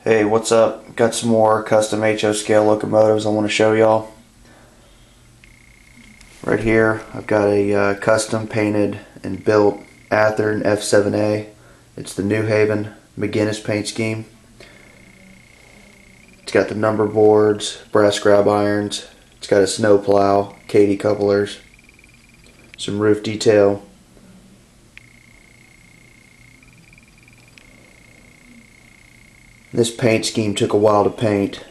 Hey, what's up? Got some more custom HO scale locomotives I want to show y'all. Right here, I've got a custom painted and built Athearn F7A. It's the New Haven McGinnis paint scheme. It's got the number boards, brass grab irons. It's got a snow plow, Katy couplers, some roof detail. This paint scheme took a while to paint.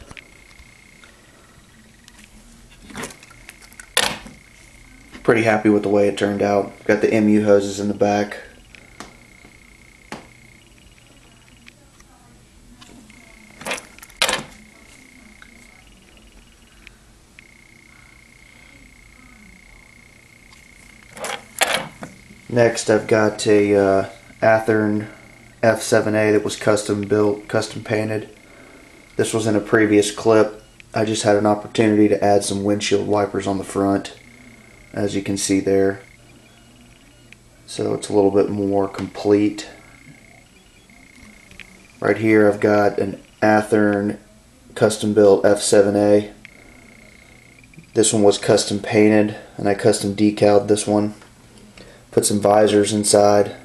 Pretty happy with the way it turned out. Got the MU hoses in the back. Next, I've got a Athearn F7A that was custom built, custom painted. This was in a previous clip. I just had an opportunity to add some windshield wipers on the front, as you can see there. So it's a little bit more complete. Right here I've got an Athearn custom built F7A. This one was custom painted and I custom decaled this one. Put some visors inside,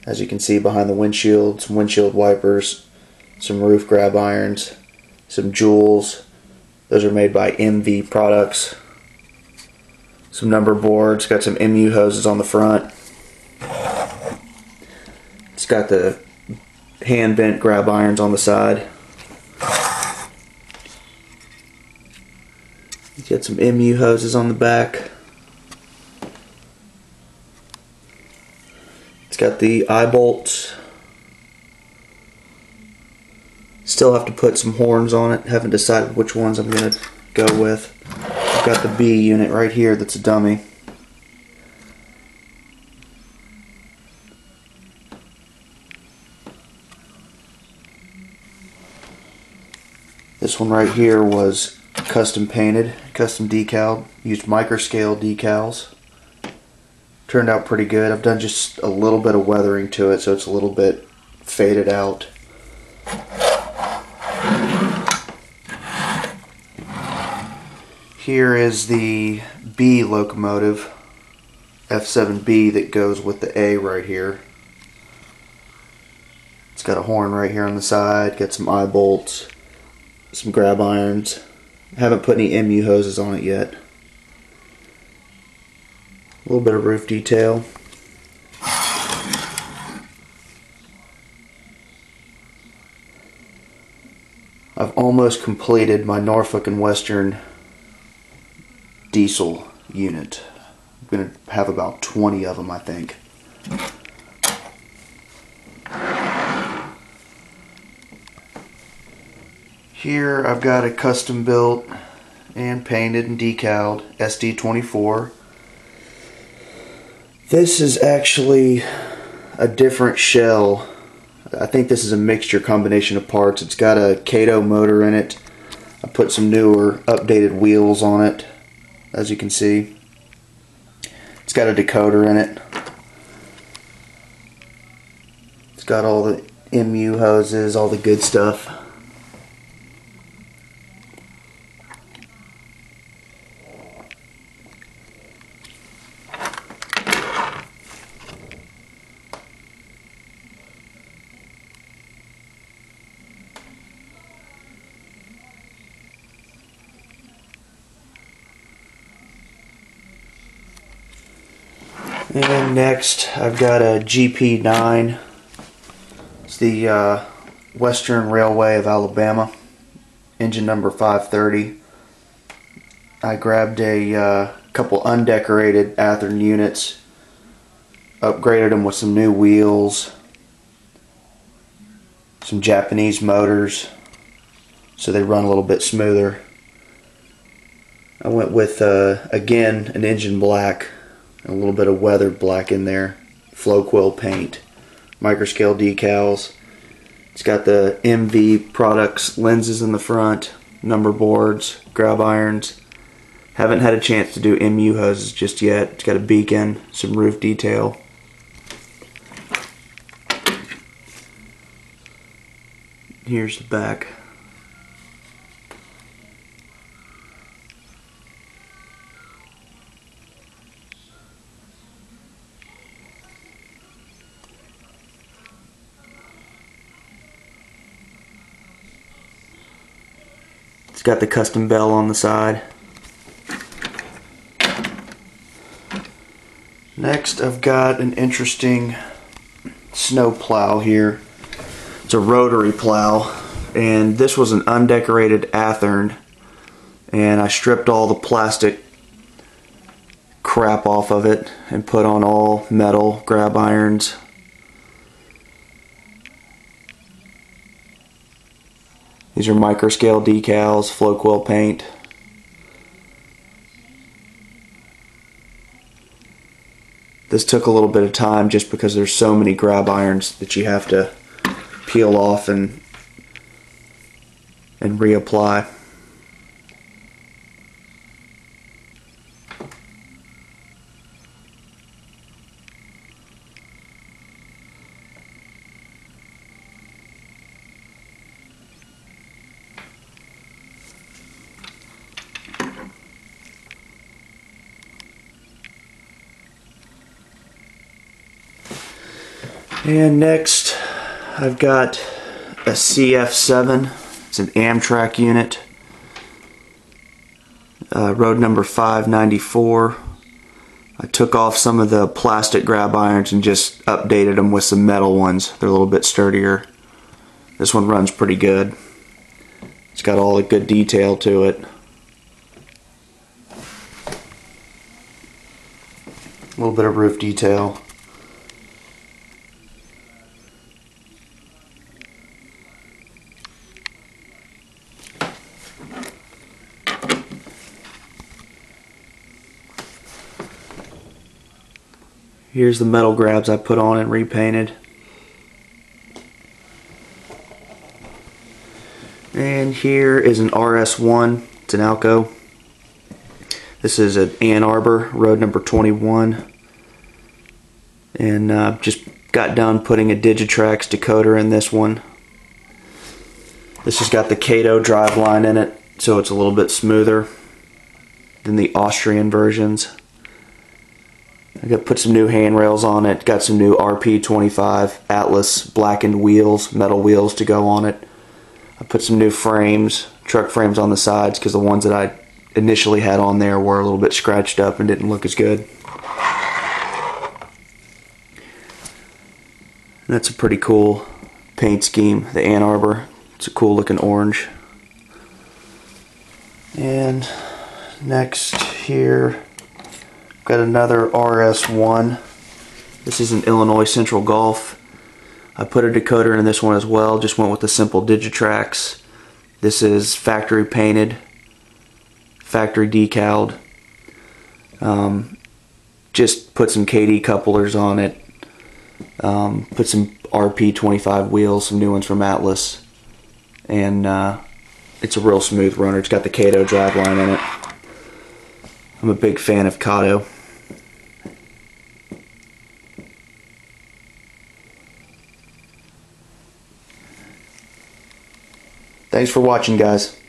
as you can see behind the windshield, some windshield wipers, some roof grab irons, some jewels. Those are made by MV products. Some number boards, got some MU hoses on the front. It's got the hand bent grab irons on the side. It's got some MU hoses on the back. It's got the eye bolts. Still have to put some horns on it. Haven't decided which ones I'm going to go with. I've got the B unit right here that's a dummy. This one right here was custom painted, custom decaled. Used microscale decals. Turned out pretty good. I've done just a little bit of weathering to it, so it's a little bit faded out. Here is the B locomotive, F7B, that goes with the A right here. It's got a horn right here on the side, got some eye bolts, some grab irons. I haven't put any MU hoses on it yet. A little bit of roof detail. I've almost completed my Norfolk and Western diesel unit. I'm going to have about 20 of them, I think. Here I've got a custom built and painted and decaled SD24. This is actually a different shell. I think this is a mixture combination of parts. It's got a Kato motor in it. I put some newer updated wheels on it, as you can see. It's got a decoder in it. It's got all the MU hoses, all the good stuff. And next I've got a GP9. It's the Western Railway of Alabama, engine number 530. I grabbed a couple undecorated Athearn units, upgraded them with some new wheels, some Japanese motors, so they run a little bit smoother. I went with, again, an engine black. A little bit of weathered black in there, flow quill paint, microscale decals. It's got the MV products lenses in the front, number boards, grab irons. Haven't had a chance to do MU hoses just yet. It's got a beacon, some roof detail. Here's the back. It's got the custom bell on the side. Next, I've got an interesting snow plow here. It's a rotary plow, and this was an undecorated Athearn, and I stripped all the plastic crap off of it and put on all metal grab irons. These are micro scale decals, flow quill paint. This took a little bit of time just because there's so many grab irons that you have to peel off and reapply. And next, I've got a CF7. It's an Amtrak unit. Road number 594. I took off some of the plastic grab irons and just updated them with some metal ones. They're a little bit sturdier. This one runs pretty good. It's got all the good detail to it. A little bit of roof detail. Here's the metal grabs I put on and repainted. And here is an RS1. It's an Alco. This is at Ann Arbor, road number 21. And just got done putting a Digitrax decoder in this one. This has got the Kato driveline in it, so it's a little bit smoother than the Austrian versions. I got put some new handrails on it, got some new RP25 Atlas blackened wheels, metal wheels to go on it. I put some new frames, truck frames on the sides, because the ones that I initially had on there were a little bit scratched up and didn't look as good. And that's a pretty cool paint scheme, the Ann Arbor. It's a cool looking orange. And next here, got another RS1. This is an Illinois Central Gulf. I put a decoder in this one as well, just went with the simple Digitrax. This is factory painted, factory decaled. Just put some KD couplers on it. Put some RP25 wheels, some new ones from Atlas. And it's a real smooth runner. It's got the Kato driveline in it. I'm a big fan of Kato. Thanks for watching, guys.